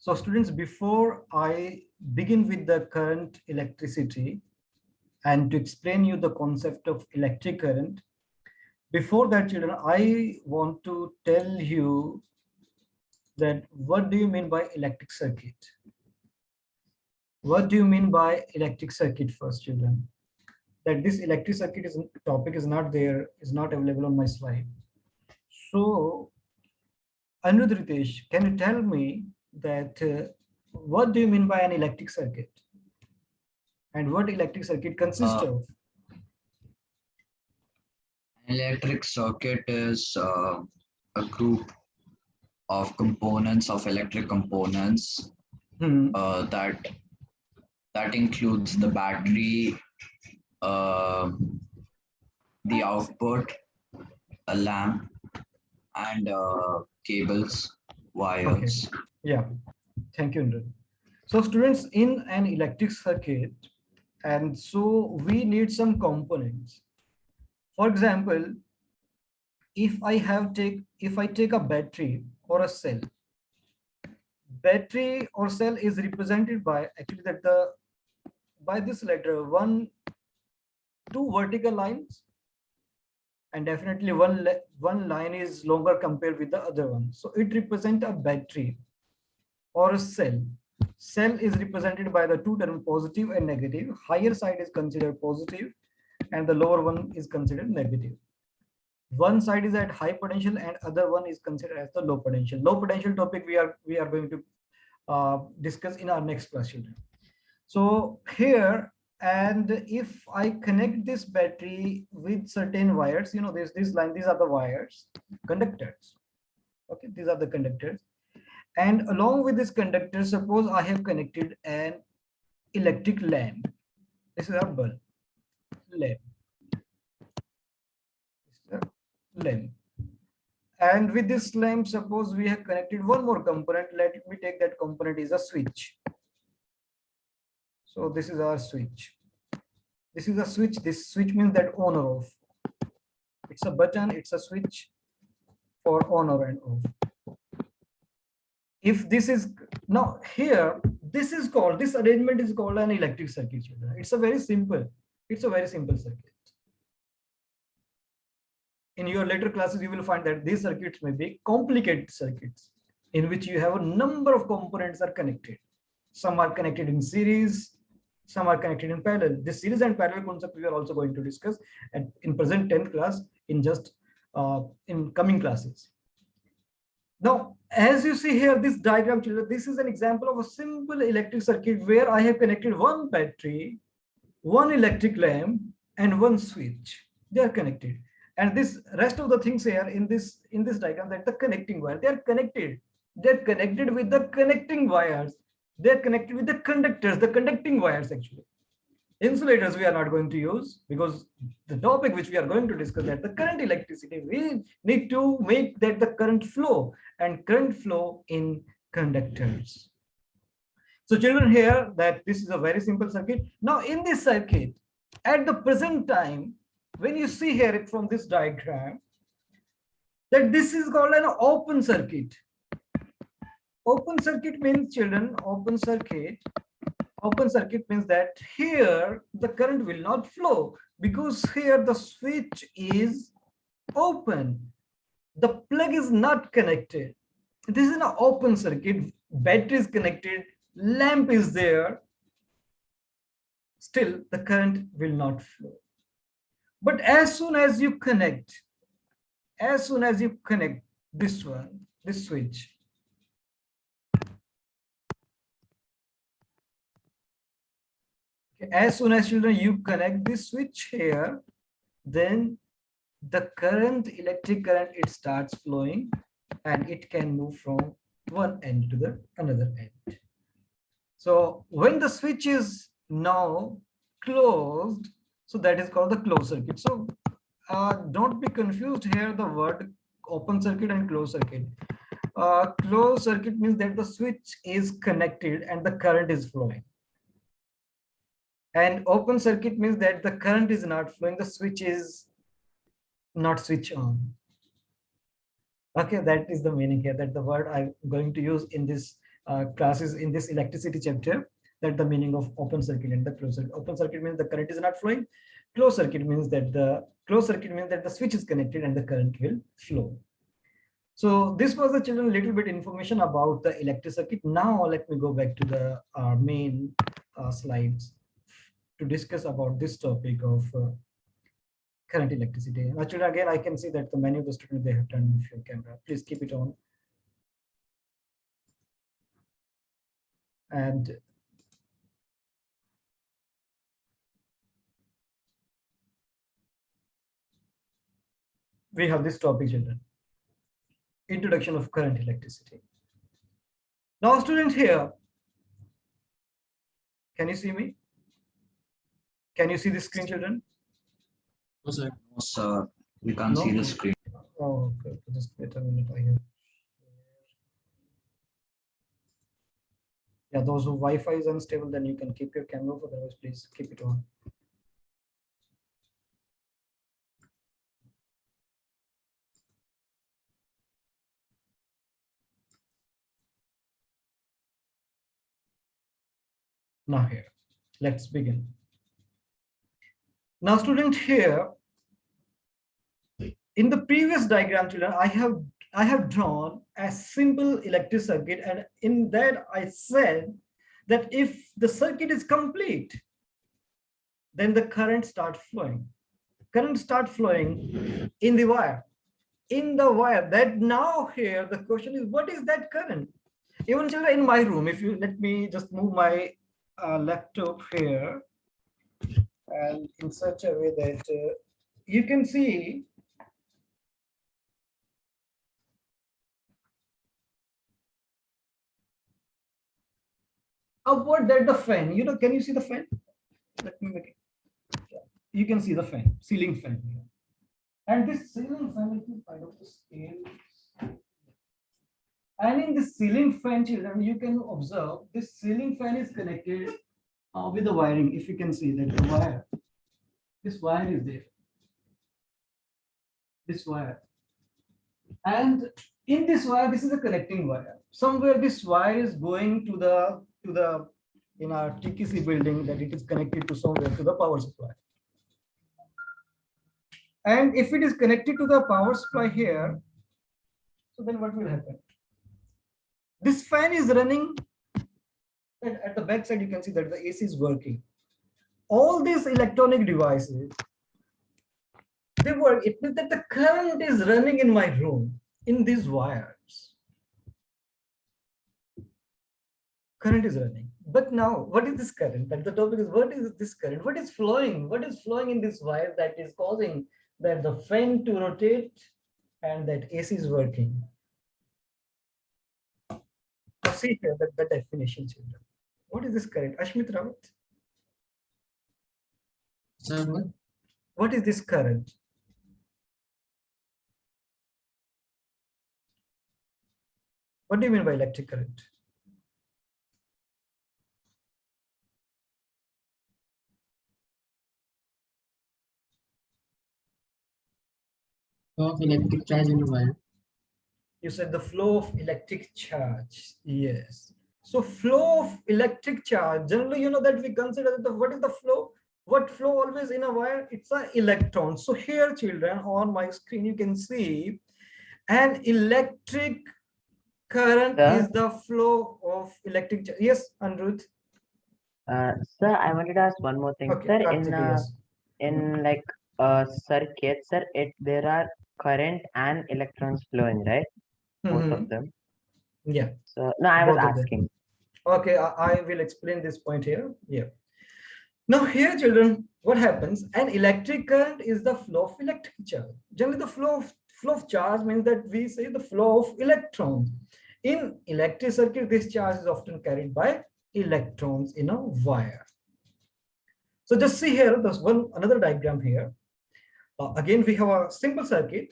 So students, before I begin with the current electricity and to explain you the concept of electric current, before that, children, I want to tell you that what do you mean by electric circuit? What do you mean by electric circuit first, children? That this electric circuit is topic is not there, is not available on my slide. So, Anirudh Ritesh, can you tell me that what do you mean by an electric circuit? And what electric circuit consists Uh, of? Electric circuit is a group of components of electric components Hmm. that includes the battery, uh, the output, a lamp, and cables, Okay. wires. Yeah. Thank you, Anirudh. So students, in an electric circuit, and so we need some components. For example, if I take a battery or a cell, battery or cell is represented by actually that the by this letter two vertical lines, and definitely one line is longer compared with the other one. So it represents a battery or a cell. Cell is represented by the two terms positive and negative. Higher side is considered positive and the lower one is considered negative. One side is at high potential and other one is considered as the low potential. Low potential topic we are going to discuss in our next class, children. So here, and if I connect this battery with certain wires, this line, these are the wires, conductors. Okay, these are the conductors. And along with this conductor, suppose I have connected an electric lamp. This is a bulb, lamp. This is a lamp. And with this lamp, suppose we have connected one more component. Let me take that component is a switch. So this is our switch. This is a switch. This switch means that on or off. It's a button. It's a switch for on or and off. If this is now here, this arrangement is called an electric circuit. It's a very simple. It's a very simple circuit. In your later classes, you will find that these circuits may be complicated circuits in which you have a number of components are connected. Some are connected in series, some are connected in parallel. This series and parallel concept we are also going to discuss in present 10th class in just in coming classes. Now, as you see here, this diagram, children, this is an example of a simple electric circuit where I have connected one battery, one electric lamp, and one switch. They are connected. And this rest of the things here in this diagram, that the connecting wire, they are connected. They're connected with the connecting wires. They're connected with the conductors, the conducting wires actually. Insulators we are not going to use because the topic which we are going to discuss that the current electricity, we need to make that the current flow and current flow in conductors. So children, here that this is a very simple circuit. Now in this circuit, at the present time, when you see here from this diagram, that this is called an open circuit. Open circuit means, children, open circuit means that here the current will not flow because here the switch is open. The plug is not connected. This is an open circuit. Battery is connected, lamp is there. Still, the current will not flow. But as soon as you connect this switch, okay, as soon as children you connect this switch here, then the electric current, it starts flowing and it can move from one end to the another end. So when the switch is now closed, so that is called the closed circuit. So don't be confused here, the word open circuit and closed circuit. Closed circuit means that the switch is connected and the current is flowing. And open circuit means that the current is not flowing, the switch is not switch on. Okay, that is the meaning here, that the word I'm going to use in this classes in this electricity chapter, that the meaning of open circuit and the closed circuit. Open circuit means the current is not flowing. Closed circuit means that the switch is connected and the current will flow. So this was the children little bit information about the electric circuit. Now let me go back to the main slides to discuss about this topic of current electricity. Actually, again, I can see that the many of the students, they have turned off your camera. Please keep it on. And we have this topic, children. Introduction of current electricity. Now, students here, can you see me? Can you see the screen, children? No, sir. No, sir. We can't see the screen. Oh, okay. Just wait a minute. I have. Yeah, those who Wi-Fi is unstable, then you can keep your camera off. Otherwise, please keep it on. Now here, let's begin. Now, student, here in the previous diagram, children, I have drawn a simple electric circuit, and in that I said that if the circuit is complete, then the current starts flowing. Current start flowing in the wire. In the wire. That now here the question is, what is that current? Even children, in my room, if you let me just move my laptop here, and in such a way that you can see upward that the fan, can you see the fan? Let me make it. Yeah. You can see the fan, ceiling fan here. And this ceiling fan, let me find out the scale. And in this ceiling fan, children, you can observe this ceiling fan is connected with the wiring. If you can see that the wire, this wire is there. This wire. And in this wire, this is a connecting wire. Somewhere this wire is going to the in our TKC building, that it is connected to somewhere to the power supply. And if it is connected to the power supply here, so then what will happen? This fan is running, and at the back side you can see that the AC is working. All these electronic devices, they work. It means that the current is running in my room in these wires. Current is running. But now, what is this current? That the topic is, what is this current? What is flowing? What is flowing in this wire that is causing that the fan to rotate and that AC is working? Now see here that the definition, children. What is this current? Ashmit Rawat? Sir, what is this current? What do you mean by electric current? Flow of electric charge in a wire. You said the flow of electric charge. Yes. So flow of electric charge, generally, that we consider what is the flow? What flow always in a wire? It's an electron. So here, children, on my screen, you can see an electric current is the flow of electric charge. Yes, Anirudh. Sir, I wanted to ask one more thing. Okay, Sir, Karthik, yes. in like circuit, sir, there are current and electrons flowing, right? Both of them. Yeah. So no, I was Both of them. asking. Okay, I will explain this point here. Yeah. Now here, children, what happens? An electric current is the flow of electric charge. Generally, the flow of charge means that we say the flow of electrons. In electric circuit, this charge is often carried by electrons in a wire. So just see here, there's another diagram here. Again, we have a simple circuit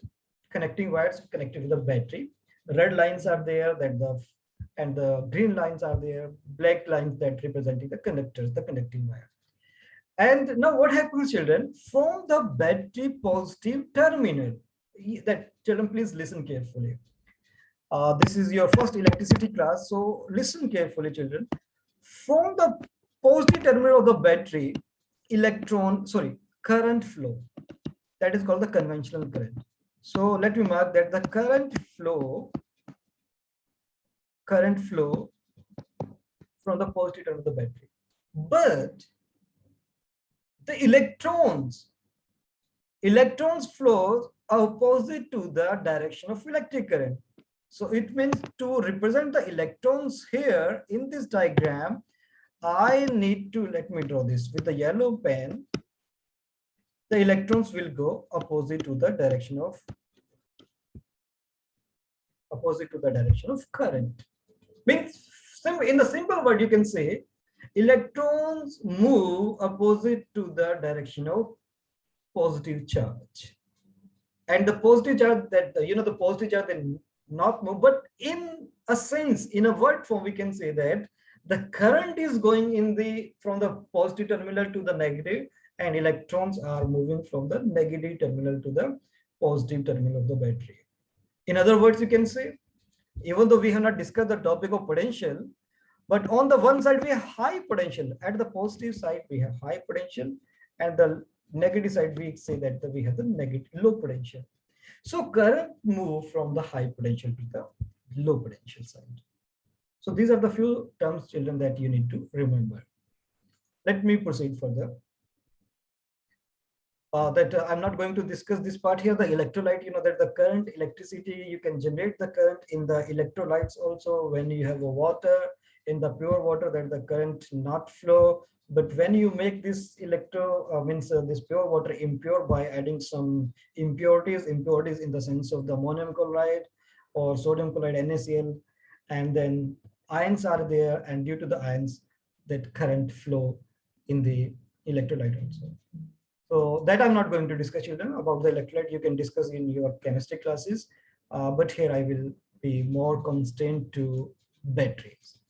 connecting wires connected with a battery. The red lines are there, and the green lines are there, black lines that representing the conductors, the connecting wire. And now what happens, children? From the battery positive terminal, that children, please listen carefully. This is your first electricity class. So listen carefully, children. From the positive terminal of the battery, current flow. That is called the conventional current. So let me mark that the current flow from the positive terminal of the battery. But the electrons flow opposite to the direction of electric current. So it means to represent the electrons here in this diagram, I need to, let me draw this with the yellow pen. The electrons will go opposite to the direction of current. Means in the simple word you can say electrons move opposite to the direction of positive charge. And the positive charge that the positive charge then not move, but in a sense, in a word form, we can say that the current is going from the positive terminal to the negative, and electrons are moving from the negative terminal to the positive terminal of the battery. In other words, you can say, even though we have not discussed the topic of potential, but on the one side we have high potential, at the positive side we have high potential, and the negative side we say that we have the low potential. So current move from the high potential to the low potential side. So these are the few terms, children, that you need to remember. Let me proceed further. I'm not going to discuss this part here. The electrolyte, that the current, electricity, you can generate the current in the electrolytes also. When you have a water, in the pure water, that the current not flow. But when you make this this pure water impure by adding some impurities in the sense of the ammonium chloride or sodium chloride, NaCl, and then ions are there, and due to the ions, that current flow in the electrolyte also. So that I'm not going to discuss, children. About the electrolyte you can discuss in your chemistry classes, but here I will be more constrained to batteries.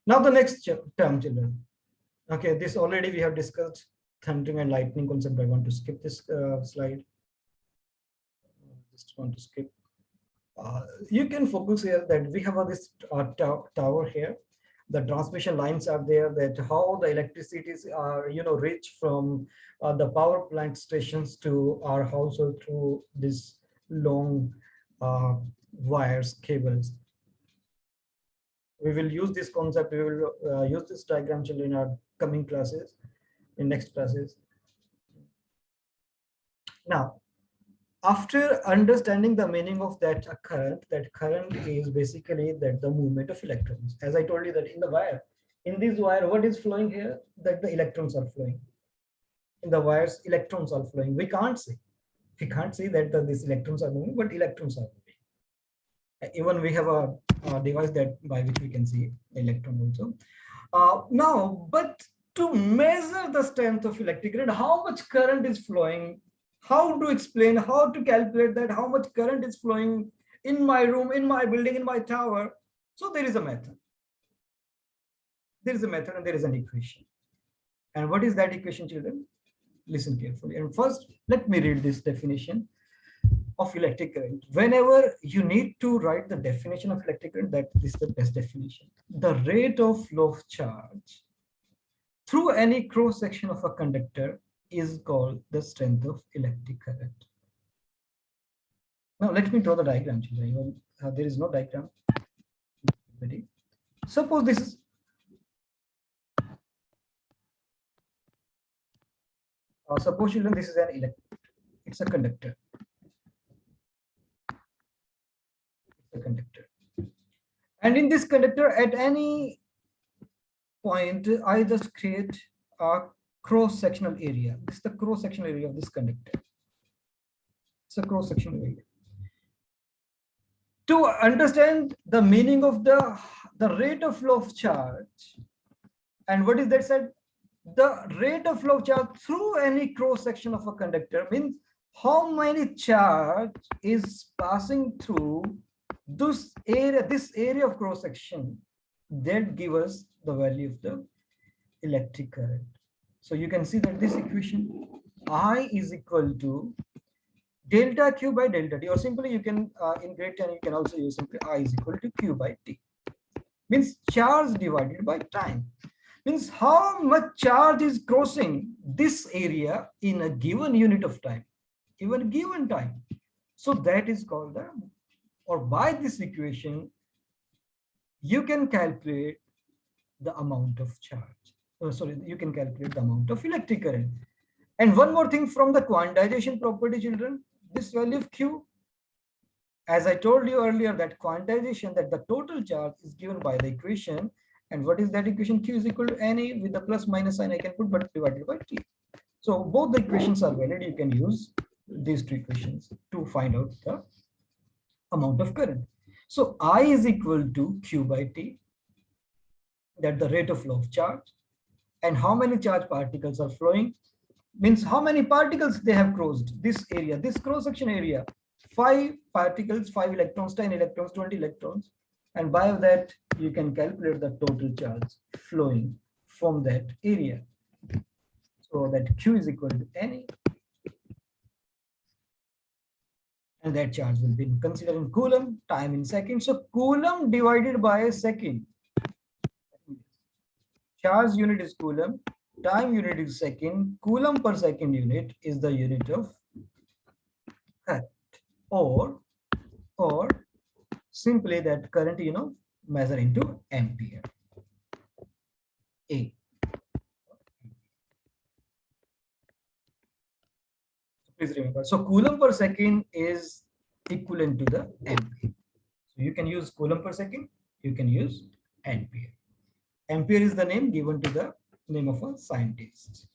Now the next term, children. Okay, this already we have discussed thundering and lightning concept. I want to skip this slide. Just want to skip. You can focus here that we have this tower here. The transmission lines are there, that how the electricities are reach from the power plant stations to our household through this long wires, cables. We will use this concept, we will use this diagram, children, in our coming classes, in next classes. Now, after understanding the meaning of that current is basically that the movement of electrons. As I told you that in the wire, in this wire, what is flowing here? That the electrons are flowing. In the wires, electrons are flowing. We can't see that these electrons are moving, but electrons are moving. Even we have a device that by which we can see electron also. Now, but to measure the strength of electric current, how much current is flowing, how to explain, how to calculate that, how much current is flowing in my room, in my building, in my tower. So there is a method. There is a method and there is an equation. And what is that equation, children? Listen carefully. And first, let me read this definition of electric current. Whenever you need to write the definition of electric current, that is the best definition. The rate of flow of charge through any cross section of a conductor is called the strength of electric current. Now let me draw the diagram, children. There is no diagram. Ready? Suppose this is suppose, children, this is an it's a conductor. Conductor, and in this conductor, at any point, I just create a cross-sectional area. This is the cross-sectional area of this conductor. It's a cross-sectional area. To understand the meaning of the rate of flow of charge, and what is that said? The rate of flow of charge through any cross-section of a conductor means how many charge is passing through this area of cross section, that gives us the value of the electric current. So you can see that this equation, I is equal to delta Q by delta T, or simply you can, in grade 10, you can also use simply I is equal to Q by T. Means charge divided by time. Means how much charge is crossing this area in a given unit of time, even given time. So that is called the, or by this equation, you can calculate the amount of charge. Sorry, you can calculate the amount of electric current. And one more thing from the quantization property, children, this value of Q, as I told you earlier, that quantization, that the total charge is given by the equation. And what is that equation? Q is equal to NA with the plus minus sign I can put, but divided by T. So both the equations are valid. You can use these two equations to find out the amount of current. So I is equal to Q by T, that the rate of flow of charge, and how many charge particles are flowing, means how many particles they have crossed this area, this cross section area. 5 particles, 5 electrons, 10 electrons, 20 electrons, and by that you can calculate the total charge flowing from that area. So that Q is equal to NA, and that charge will be considered in coulomb, time in seconds. So coulomb divided by a second. Charge unit is coulomb, time unit is second, coulomb per second unit is the unit of current, or simply that current, measure into ampere. A. Please remember. So coulomb per second is equivalent to the ampere. So you can use coulomb per second, you can use ampere. Ampere is the name given to the name of a scientist.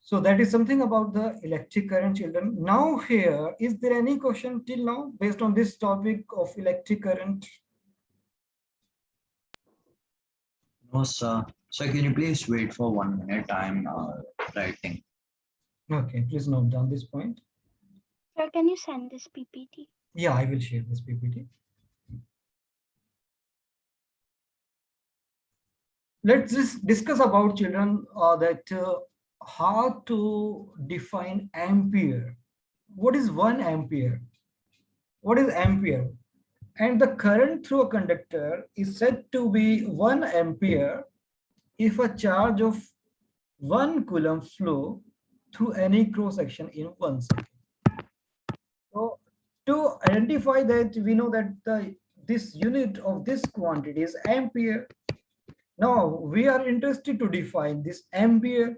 So that is something about the electric current, children. Now here, is there any question till now based on this topic of electric current? No, sir. So can you please wait for 1 minute? I'm writing. Okay, please note down this point. Sir, can you send this PPT? Yeah, I will share this PPT. Let's just discuss about, children, how to define ampere. What is 1 ampere? What is ampere? And the current through a conductor is said to be 1 ampere if a charge of 1 coulomb flow through any cross section in 1 second. So to identify that, we know that this unit of this quantity is ampere. Now we are interested to define this ampere,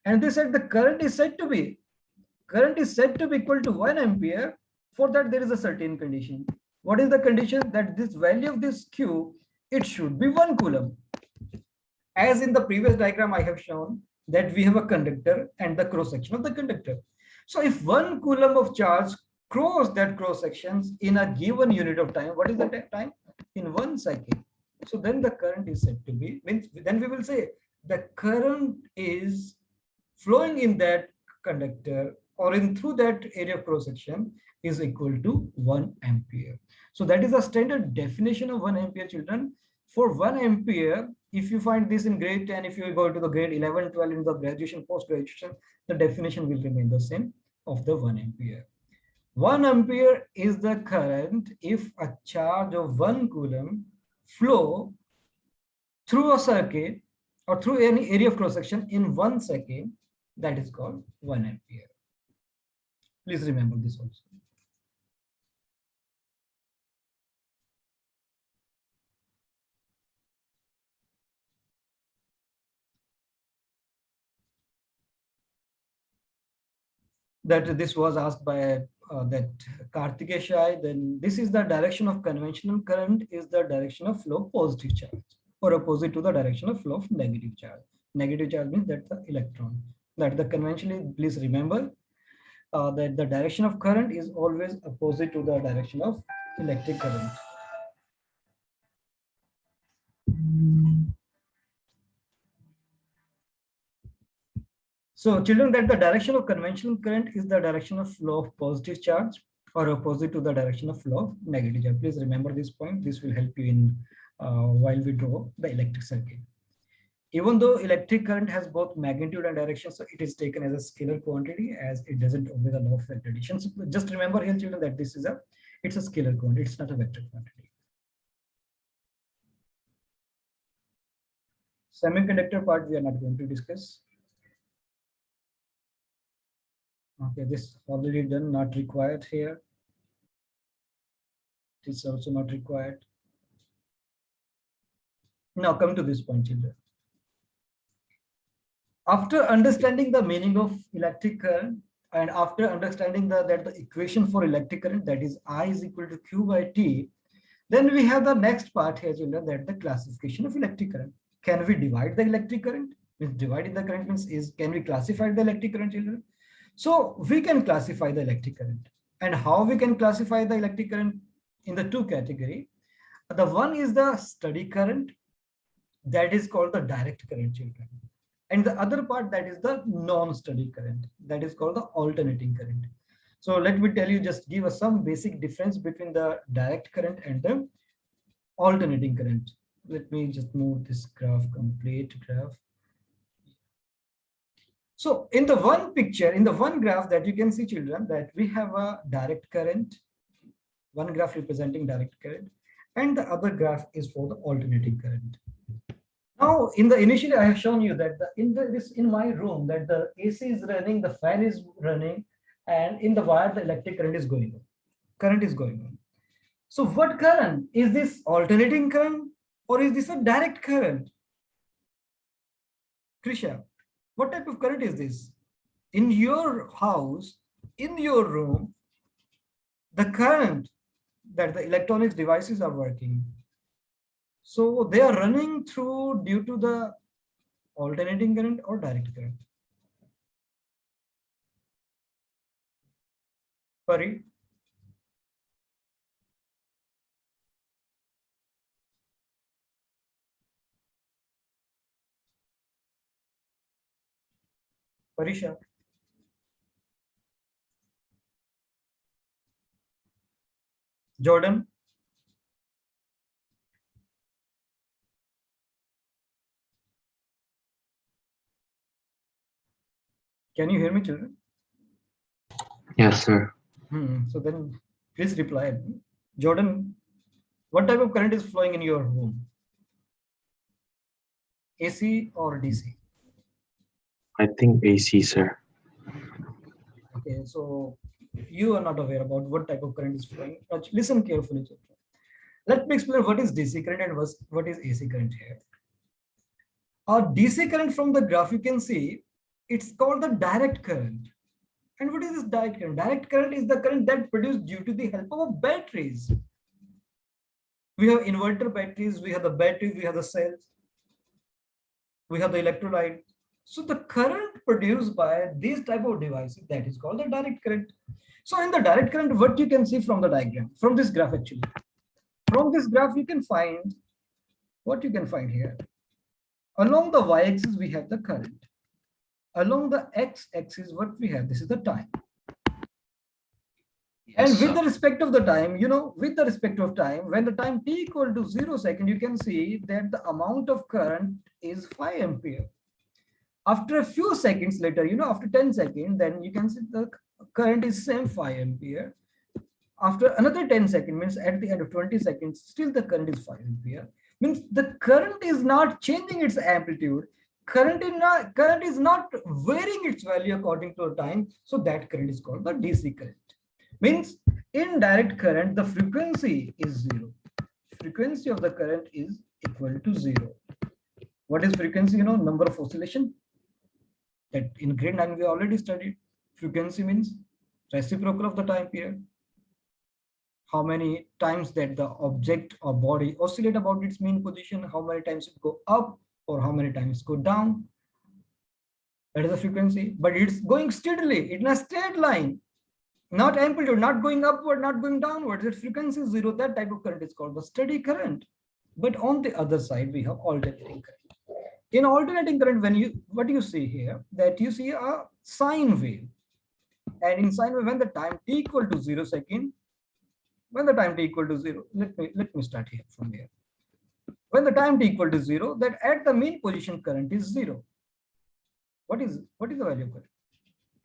and they said the current is said to be equal to 1 ampere. For that, there is a certain condition. What is the condition? That this value of this Q, it should be 1 coulomb. As in the previous diagram, I have shown that we have a conductor and the cross section of the conductor. So if 1 coulomb of charge cross that cross sections in a given unit of time, what is the time? In 1 second. So then the current is said to be, then we will say the current is flowing in that conductor or in through that area of cross section is equal to 1 ampere. So that is a standard definition of 1 ampere, children. For 1 ampere, if you find this in grade 10, if you go to the grade 11, 12 in the graduation, post-graduation, the definition will remain the same of the 1 ampere. 1 ampere is the current if a charge of 1 coulomb flow through a circuit or through any area of cross section in 1 second, that is called 1 ampere. Please remember this also. That this was asked by that Kartikeya Shai. Then this is the direction of conventional current, is the direction of flow of positive charge, or opposite to the direction of flow of negative charge. Negative charge means that the electron. That the conventionally, please remember that the direction of current is always opposite to the direction of electric current. So children, that the direction of conventional current is the direction of flow of positive charge or opposite to the direction of flow of negative charge. Please remember this point. This will help you in while we draw the electric circuit. Even though electric current has both magnitude and direction, so it is taken as a scalar quantity as it doesn't obey the law of vector addition. So just remember here, children, that it's a scalar quantity, it's not a vector quantity. Semiconductor part we are not going to discuss. Okay, this already done, not required here. It is also not required. Now come to this point, children. After understanding the meaning of electric current and after understanding that the equation for electric current, that is I is equal to Q by T, then we have the next part here, children, that the classification of electric current. Can we divide the electric current? Means dividing the current means can we classify the electric current, children? So we can classify the electric current. And how we can classify the electric current? In the two category. The one is the steady current, that is called the direct current, children. And the other part, that is the non-steady current, that is called the alternating current. So let me tell you, just give us some basic difference between the direct current and the alternating current. Let me just move this graph, complete graph. So in the one picture, in the one graph that you can see, children, that we have a direct current, one graph representing direct current, and the other graph is for the alternating current. Now, initially, I have shown you that in my room that the AC is running, the fan is running, and in the wire the electric current is going on. Current is going on. So, what current is this? Alternating current or is this a direct current? Krisha, what type of current is this? In your house, in your room, the current that the electronics devices are working, so they are running through due to the alternating current or direct current. Pari? Parisha? Jordan? Can you hear me, children? Yes, sir. So then please reply. Jordan, what type of current is flowing in your home? AC or DC? I think AC, sir. Okay, so you are not aware about what type of current is flowing. Listen carefully, children. Let me explain what is DC current and what is AC current here. Our DC current, from the graph you can see, it's called the direct current. And what is this direct current? Direct current is the current that produced due to the help of batteries. We have inverter batteries, we have the batteries, we have the cells, we have the electrolyte. So the current produced by these type of devices, that is called the direct current. So in the direct current, what you can see from the diagram, from this graph actually, from this graph you can find what you can find here. Along the y-axis we have the current. Along the x-axis what we have, this is the time. Yes, And with sir. the respect of the time, with the respect of time, when the time t equal to 0 second, you can see that the amount of current is 5 ampere. After a few seconds later, after 10 seconds, then you can see the current is same 5 ampere. After another 10 seconds, means at the end of 20 seconds, still the current is 5 ampere. Means the current is not changing its amplitude. Current is not varying its value according to the time. So that current is called the DC current. Means in direct current, the frequency is 0. Frequency of the current is equal to 0. What is frequency? Number of oscillation. That in grade 9 we already studied. Frequency means reciprocal of the time period. How many times that the object or body oscillate about its mean position, how many times it go up or how many times go down. That is the frequency, but it's going steadily in a straight line, not amplitude, not going upward, not going downward. Its frequency is 0. That type of current is called the steady current. But on the other side, we have alternating current. In alternating current, what you see here, that you see a sine wave. And in sine wave, when the time t equal to 0 second, when the time t equal to 0, let me start here from here. when the time t equal to 0, that at the mean position current is 0. What is the value of current?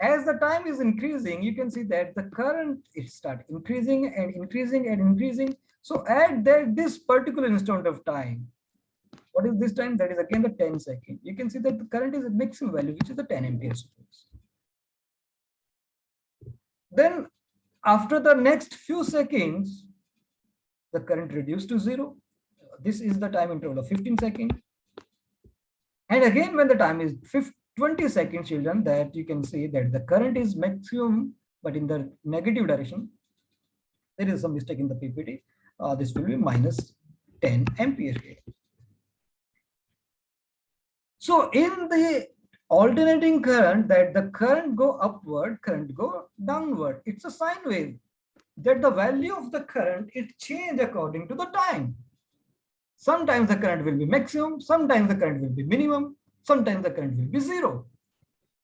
As the time is increasing, you can see that the current is start increasing and increasing and increasing. So at this particular instant of time, what is this time? That is again the 10 second. You can see that the current is a maximum value, which is the 10 amperes. Then after the next few seconds, the current reduced to 0. This is the time interval of 15 seconds. And again, when the time is 20 seconds, children, that you can see that the current is maximum, but in the negative direction. There is some mistake in the PPT. This will be minus 10 ampere here. So in the alternating current, that the current go upward, current go downward. It's a sine wave. That the value of the current is changed according to the time. Sometimes the current will be maximum, sometimes the current will be minimum, sometimes the current will be 0.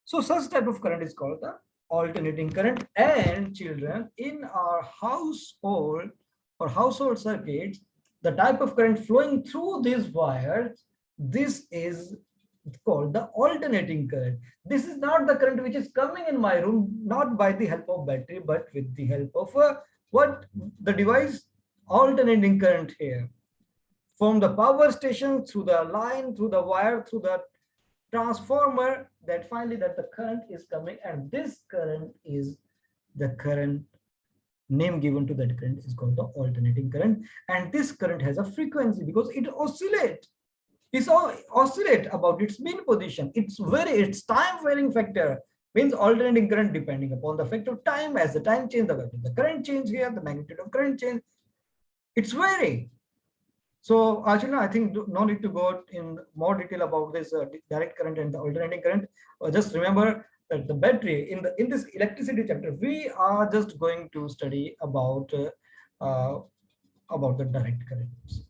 So such type of current is called the alternating current. And children, in our household or household circuits, the type of current flowing through these wires, this is called the alternating current. This is not the current which is coming in my room, not by the help of battery, but with the help of what the device, alternating current here. From the power station, through the line, through the wire, through the transformer, that finally that the current is coming, and this current is the current name given to that current is called the alternating current. And this current has a frequency because it oscillates. It's oscillate about its mean position. It's time varying factor, means alternating current depending upon the factor of time. As the time change, the value of the current change here, the magnitude of current change, it's vary. So actually, I think no need to go in more detail about this direct current and the alternating current. Just remember that the battery in this electricity chapter, we are just going to study about the direct currents.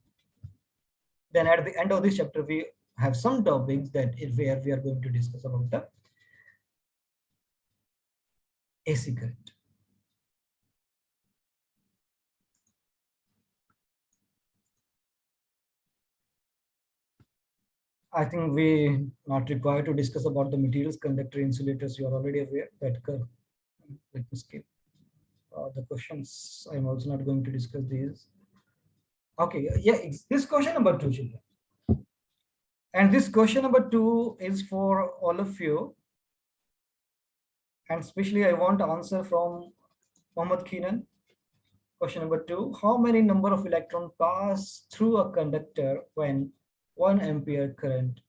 Then at the end of this chapter, we have some topics that where we are going to discuss about the AC current. I think we not required to discuss about the materials, conductor, insulators. You are already aware that. Let me skip the questions. I'm also not going to discuss these. Okay, yeah, this question number 2, children. And this question number 2 is for all of you. And especially I want to answer from Mohammed Keenan. Question number 2, how many number of electrons pass through a conductor when 1 ampere current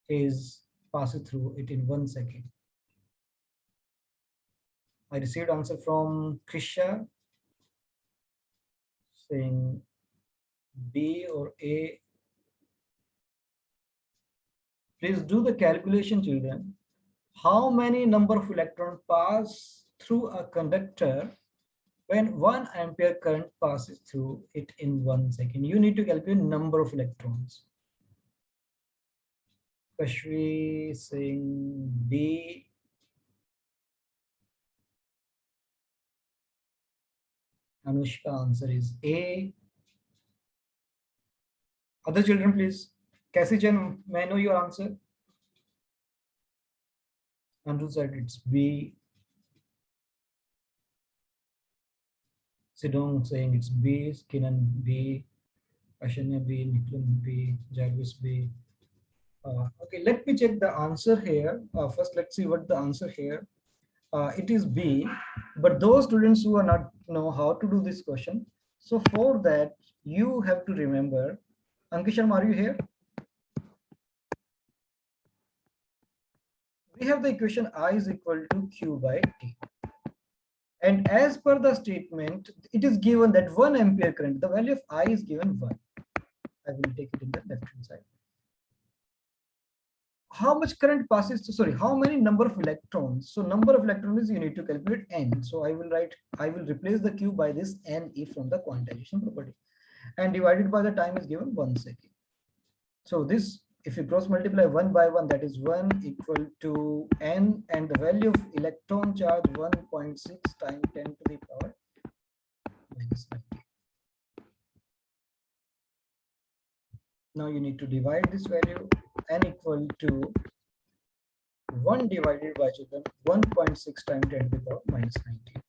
is passing through it in 1 second? I received answer from Krisha saying B or A. Please do the calculation, children. How many number of electrons pass through a conductor when 1 ampere current passes through it in 1 second? You need to calculate number of electrons. Kashvi saying B. Anushka answer is A. Other children, please. Cassie Chen, may I know your answer? Andrew said it's B. Sidong saying it's B. Skinan B. Ashanya B. Niklun B. Jarvis B. Okay, let me check the answer here. First, let's see what the answer here. It is B, but those students who are not know how to do this question, so for that you have to remember. Ankisham, are you here? We have the equation I is equal to Q by T. And as per the statement, it is given that 1 ampere current, the value of I is given 1. I will take it in the left hand side. How much current passes to, sorry, how many number of electrons? So number of electrons you need to calculate N. So I will replace the Q by this NE from the quantization property. And divided by the time is given 1 second. So this, if you cross multiply 1 by 1, that is 1 equal to N, and the value of electron charge 1.6 times 10 to the power minus 9. Now you need to divide this value, n equal to 1 divided by children 1.6 times 10 to the power minus 19.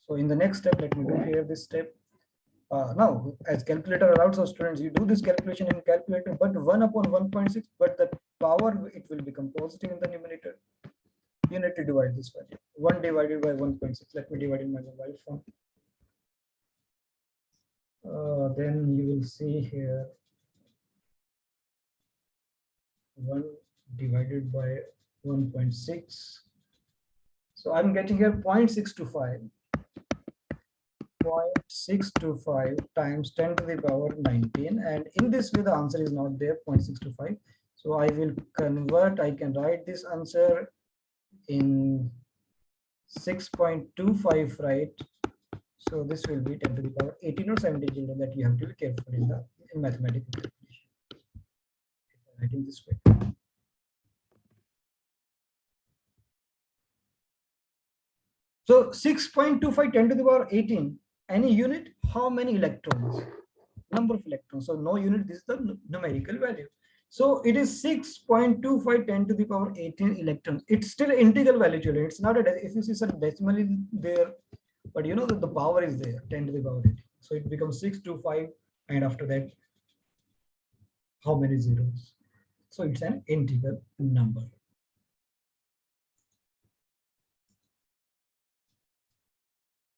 So in the next step, let me do here this step. Now, as calculator allows our students, you do this calculation in calculator, but 1 upon 1.6, but the power, it will become positive in the numerator. You need to divide this value. 1 divided by 1.6. Let me divide in my mobile phone. Then you will see here 1 divided by 1.6. So I'm getting here 0.625. 0.625 times 10 to the power 19, and in this way the answer is not there, 0.625. So I will convert, I can write this answer in 6.25, right? So this will be 10 to the power 18 or 17 children, that you have to be careful in mathematical calculation. Writing this way. So 6.25 10 to the power 18. Any unit, how many electrons? Number of electrons. So no unit, this is the numerical value. So it is 6.25 10 to the power 18 electrons. It's still integral value, children. It's not a, if you see some decimal is there, but you know that the power is there, 10 to the power 18. So it becomes 625, and after that, how many zeros? So it's an integral number.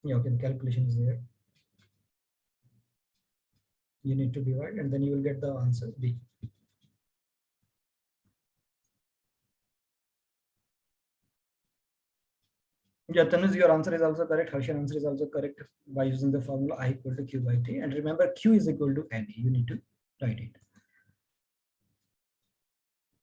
Yeah, okay, the calculation is there. You need to divide, and then you will get the answer B. Yeah, Tanuj, your answer is also correct. Harshan answer is also correct by using the formula I equal to Q by T. And remember, Q is equal to NE. You need to write it.